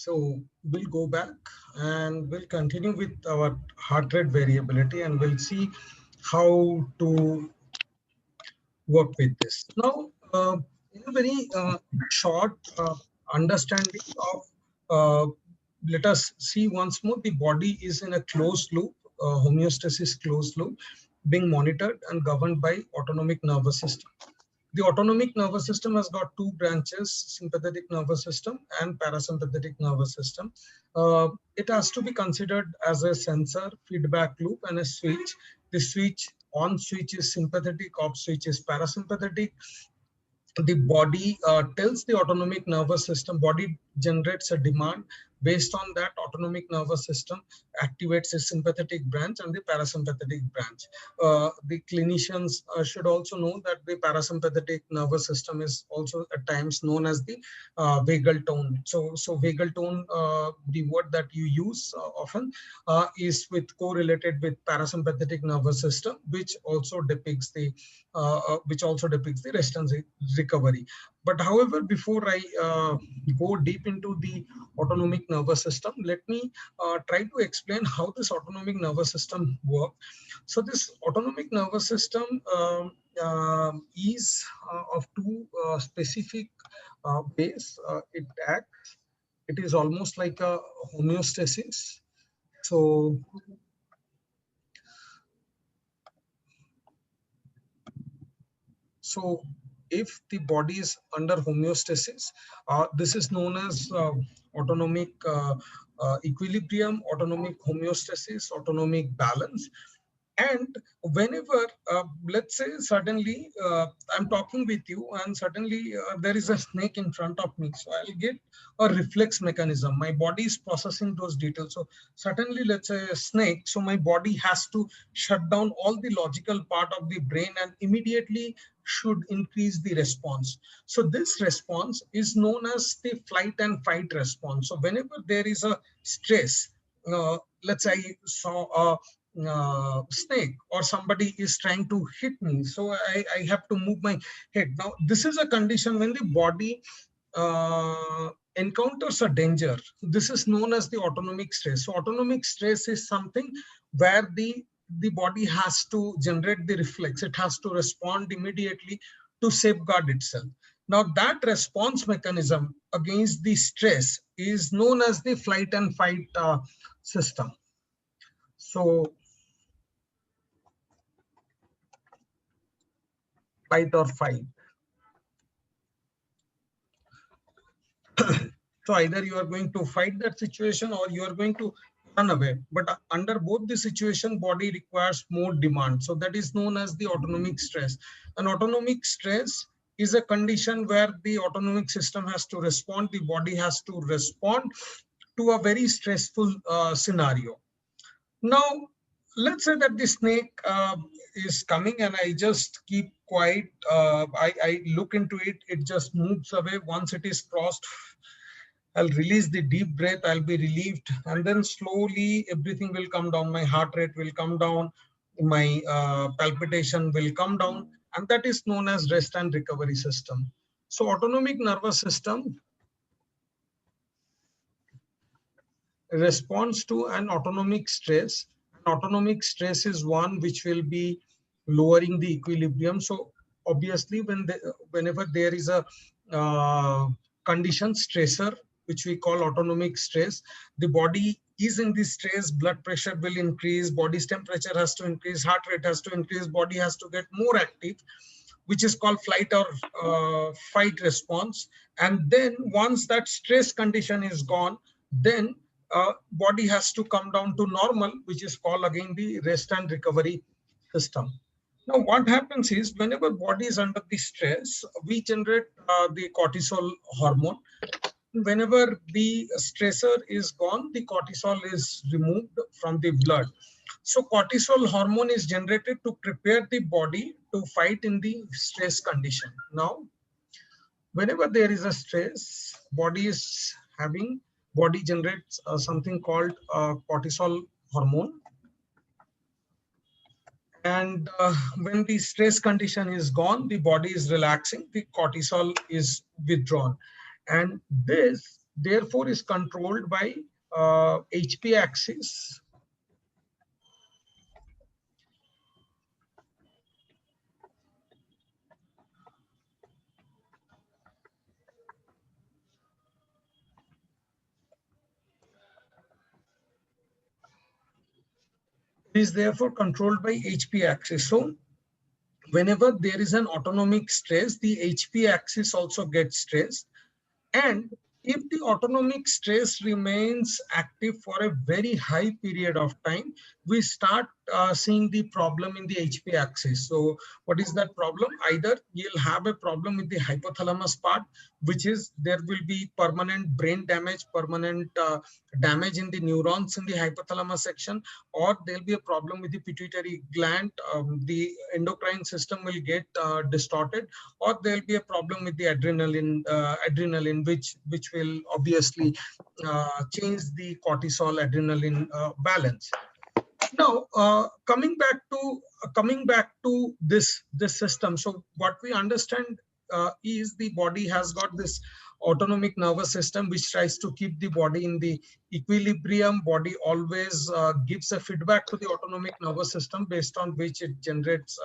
So we'll go back and we'll continue with our heart rate variability and we'll see how to work with this. Now, in a very short understanding of, let us see once more, the body is in a closed loop, homeostasis closed loop, being monitored and governed by autonomic nervous system. The autonomic nervous system has got two branches, sympathetic nervous system and parasympathetic nervous system. It has to be considered as a sensor, feedback loop, and a switch. The switch on switch is sympathetic, off switch is parasympathetic. The body tells the autonomic nervous system, body generates a demand. Based on that, autonomic nervous system activates a sympathetic branch and the parasympathetic branch. The clinicians should also know that the parasympathetic nervous system is also at times known as the vagal tone. So vagal tone, the word that you use often is correlated with parasympathetic nervous system, which also depicts the rest and recovery. But however, before I go deep into the autonomic nervous system, let me try to explain how this autonomic nervous system works. So this autonomic nervous system is of two specific ways it acts. It is almost like a homeostasis. So if the body is under homeostasis, this is known as autonomic equilibrium, autonomic homeostasis, autonomic balance. And whenever, let's say suddenly I'm talking with you and suddenly there is a snake in front of me. So I'll get a reflex mechanism. My body is processing those details. So suddenly, let's say a snake. So my body has to shut down all the logical part of the brain and immediately should increase the response. So this response is known as the flight and fight response. So whenever there is a stress, let's say I saw a snake or somebody is trying to hit me, so I have to move my head. Now this is a condition when the body encounters a danger. This is known as the autonomic stress. So autonomic stress is something where the body has to generate the reflex. It has to respond immediately to safeguard itself. Now that response mechanism against the stress is known as the flight and fight system. So fight or fight. So either you are going to fight that situation or you are going to run away. But under both the situation, body requires more demand. So that is known as the autonomic stress. And autonomic stress is a condition where the autonomic system has to respond. The body has to respond to a very stressful scenario. Now, let's say that the snake is coming and I just keep quiet. I look into it, it just moves away. Once it is crossed, I'll release the deep breath, I'll be relieved, and then slowly everything will come down. My heart rate will come down, my palpitation will come down, and that is known as rest and recovery system. So autonomic nervous system responds to an autonomic stress. Autonomic stress is one which will be lowering the equilibrium. So obviously whenever there is a condition, stressor, which we call autonomic stress, the body is in this stress, blood pressure will increase, body's temperature has to increase, heart rate has to increase, body has to get more active, which is called flight or fight response. And then once that stress condition is gone, then body has to come down to normal, which is called again the rest and recovery system. Now, what happens is whenever body is under the stress, we generate the cortisol hormone. Whenever the stressor is gone, the cortisol is removed from the blood. So cortisol hormone is generated to prepare the body to fight in the stress condition. Now, whenever there is a stress, body generates something called cortisol hormone. And when the stress condition is gone, the body is relaxing, the cortisol is withdrawn. And this therefore is controlled by HP axis. It is therefore controlled by HP axis. So whenever there is an autonomic stress, the HP axis also gets stressed. And if the autonomic stress remains active for a very high period of time, we start seeing the problem in the HP axis. So what is that problem? Either you'll have a problem with the hypothalamus part, which is there will be permanent brain damage, permanent damage in the neurons in the hypothalamus section, or there'll be a problem with the pituitary gland. The endocrine system will get distorted, or there'll be a problem with the adrenaline, which will obviously change the cortisol adrenaline balance. Now, coming back to this system. So what we understand is the body has got this autonomic nervous system which tries to keep the body in the equilibrium. Body always gives a feedback to the autonomic nervous system based on which it generates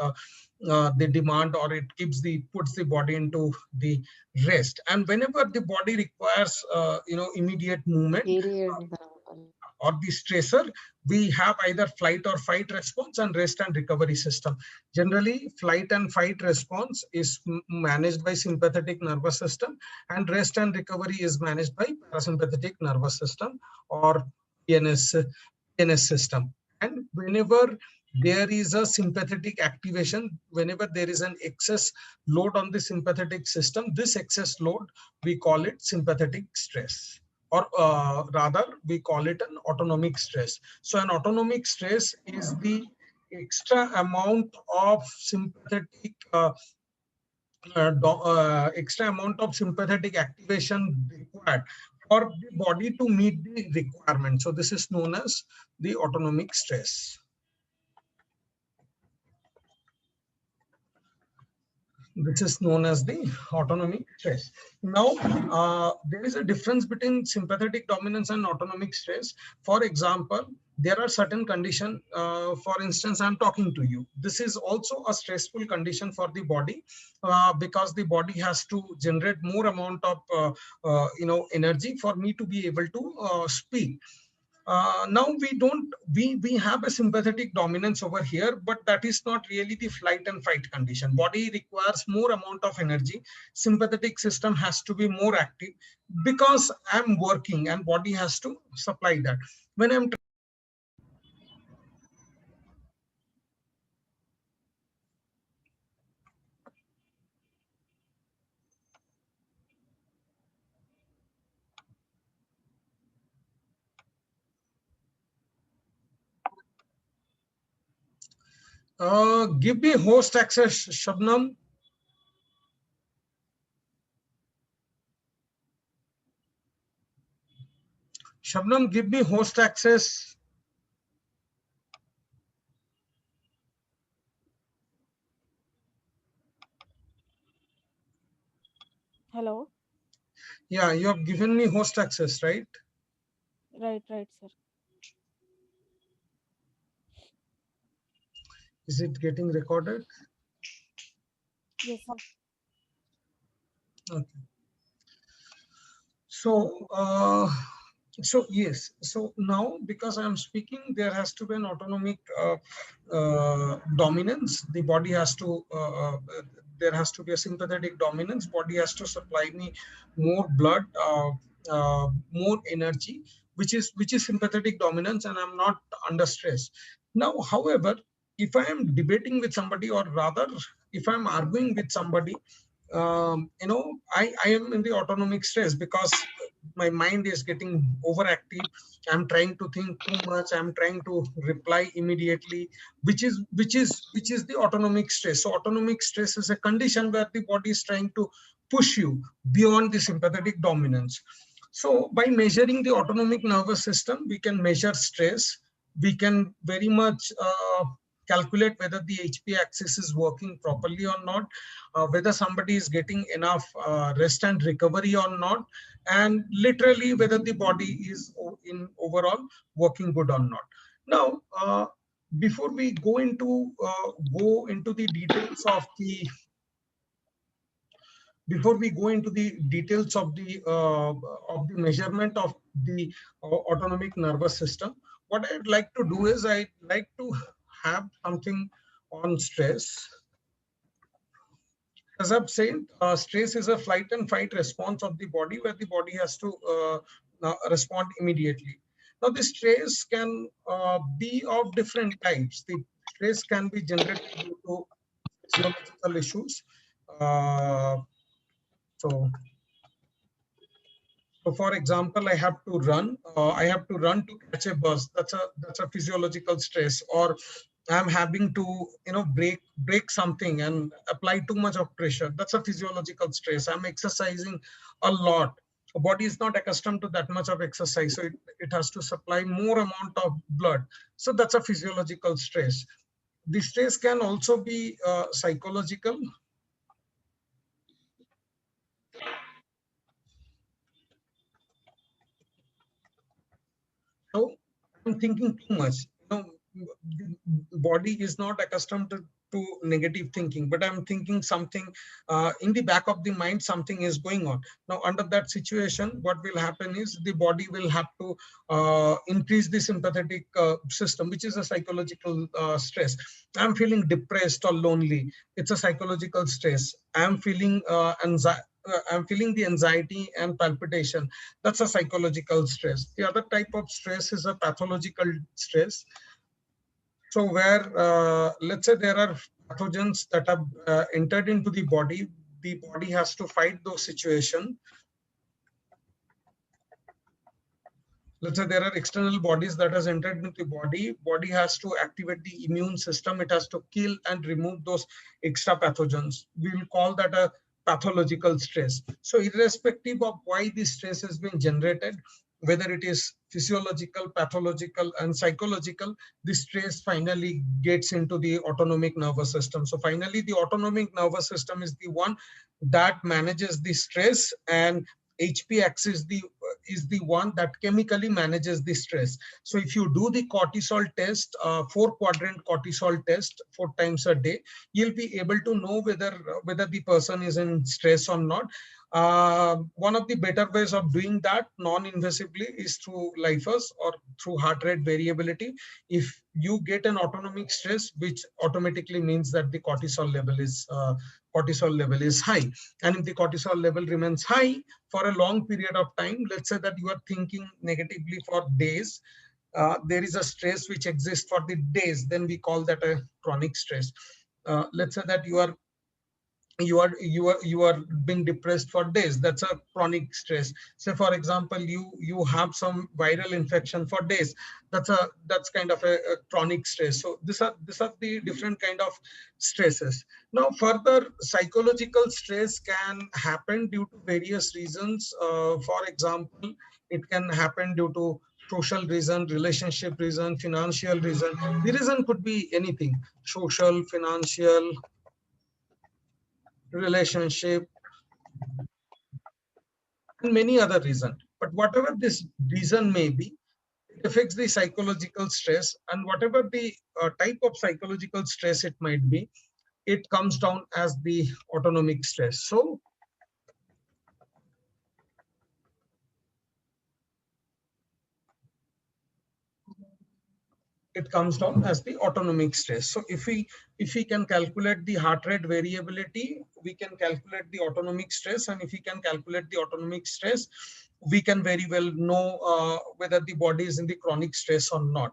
the demand, or it puts the body into the rest. And whenever the body requires immediate movement or the stressor, we have either flight or fight response and rest and recovery system. Generally, flight and fight response is managed by sympathetic nervous system, and rest and recovery is managed by parasympathetic nervous system or PNS system. And whenever there is a sympathetic activation, whenever there is an excess load on the sympathetic system, this excess load, we call it sympathetic stress, or rather we call it an autonomic stress. So an autonomic stress is the extra amount of sympathetic activation required for the body to meet the requirement. So this is known as the autonomic stress. This is known as the autonomic stress. Now, there is a difference between sympathetic dominance and autonomic stress. For example, there are certain conditions, for instance, I'm talking to you. This is also a stressful condition for the body because the body has to generate more amount of energy for me to be able to speak. Now we have a sympathetic dominance over here, but that is not really the flight and fight condition. Body requires more amount of energy. Sympathetic system has to be more active because I'm working and body has to supply that. When I'm give me host access, Shabnam. Shabnam, give me host access. Hello. Yeah, you have given me host access, right? Right, sir. Is it getting recorded? Yes, sir. Okay. So yes, so now because I'm speaking, there has to be an autonomic dominance. The body has to, there has to be a sympathetic dominance. Body has to supply me more blood, more energy, which is sympathetic dominance, and I'm not under stress. Now, however, if I am debating with somebody, or rather, if I'm arguing with somebody, I am in the autonomic stress because my mind is getting overactive. I'm trying to think too much. I'm trying to reply immediately, which is the autonomic stress. So autonomic stress is a condition where the body is trying to push you beyond the sympathetic dominance. So by measuring the autonomic nervous system, we can measure stress. We can very much calculate whether the HP axis is working properly or not, whether somebody is getting enough rest and recovery or not, and literally whether the body is in overall working good or not. Now, before we go into the details of the before we go into the details of the measurement of the autonomic nervous system, what I'd like to do is I'd like to have something on stress. As I've said, stress is a flight and fight response of the body where the body has to respond immediately. Now, the stress can be of different types. The stress can be generated due to physiological issues. Uh, so So, for example, I have to run. I have to run to catch a bus. That's a physiological stress. Or I'm having to break something and apply too much of pressure. That's a physiological stress. I'm exercising a lot. The body is not accustomed to that much of exercise, so it has to supply more amount of blood. So that's a physiological stress. The stress can also be psychological. So I'm thinking too much. The body is not accustomed to negative thinking, but I'm thinking something in the back of the mind, something is going on. Now, under that situation, what will happen is the body will have to increase the sympathetic system, which is a psychological stress. I'm feeling depressed or lonely. It's a psychological stress. I'm feeling the anxiety and palpitation. That's a psychological stress. The other type of stress is a pathological stress. So where, let's say there are pathogens that have entered into the body has to fight those situations. Let's say there are external bodies that has entered into the body has to activate the immune system. It has to kill and remove those extra pathogens. We will call that a pathological stress. So irrespective of why this stress has been generated, whether it is physiological, pathological, and psychological, the stress finally gets into the autonomic nervous system. So finally the autonomic nervous system is the one that manages the stress, and HP axis is the one that chemically manages the stress. So if you do the cortisol test, 4-quadrant cortisol test 4 times a day, you'll be able to know whether the person is in stress or not. One of the better ways of doing that non-invasively is through Lyfas or through heart rate variability. If you get an autonomic stress, which automatically means that the cortisol level is high, and if the cortisol level remains high for a long period of time, let's say that you are thinking negatively for days, there is a stress which exists for the days, then we call that a chronic stress. Let's say that you are being depressed for days. That's a chronic stress. Say for example, you have some viral infection for days. That's kind of a chronic stress. So these are the different kind of stresses. Now further, psychological stress can happen due to various reasons. For example, it can happen due to social reason, relationship reason, financial reason. The reason could be anything: social, financial, relationship, and many other reasons. But whatever this reason may be, it affects the psychological stress, and whatever the type of psychological stress it might be, it comes down as the autonomic stress. So it comes down as the autonomic stress. So if we can calculate the heart rate variability, we can calculate the autonomic stress, and if we can calculate the autonomic stress, we can very well know whether the body is in the chronic stress or not.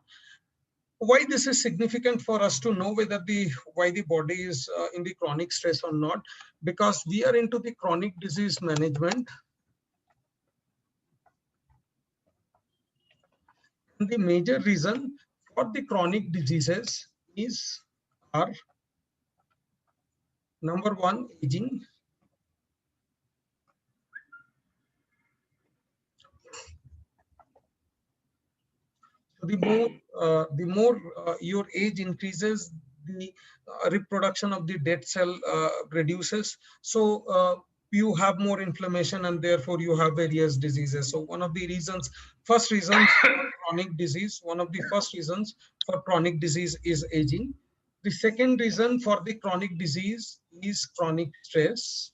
Why this is significant for us to know whether the why the body is in the chronic stress or not? Because we are into the chronic disease management, and the major reason for the chronic diseases is are: number one, aging. So the more your age increases, the reproduction of the dead cell reduces. So you have more inflammation, and therefore you have various diseases. So one of the reasons, first reasons for chronic disease, one of the first reasons for chronic disease is aging. The second reason for the chronic disease is chronic stress.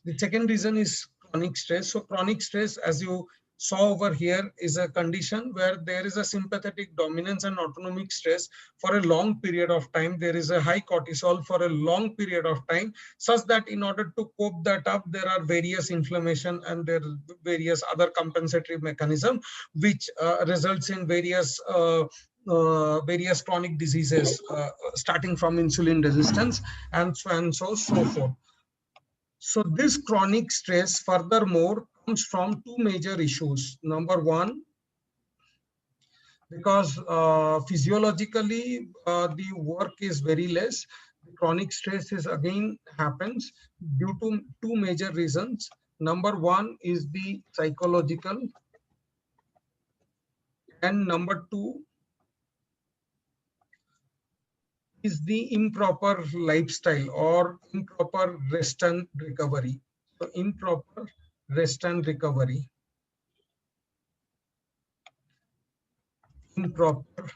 The second reason is chronic stress. So chronic stress, as you saw over here, is a condition where there is a sympathetic dominance and autonomic stress for a long period of time. There is a high cortisol for a long period of time, such that in order to cope that up, there are various inflammation and there are various other compensatory mechanism, which results in various chronic diseases, starting from insulin resistance and so forth. So this chronic stress furthermore comes from two major issues. Number one, because physiologically the work is very less, the chronic stress is again happens due to two major reasons. Number one is the psychological, and number two is the improper lifestyle or improper rest and recovery. So improper rest and recovery. Improper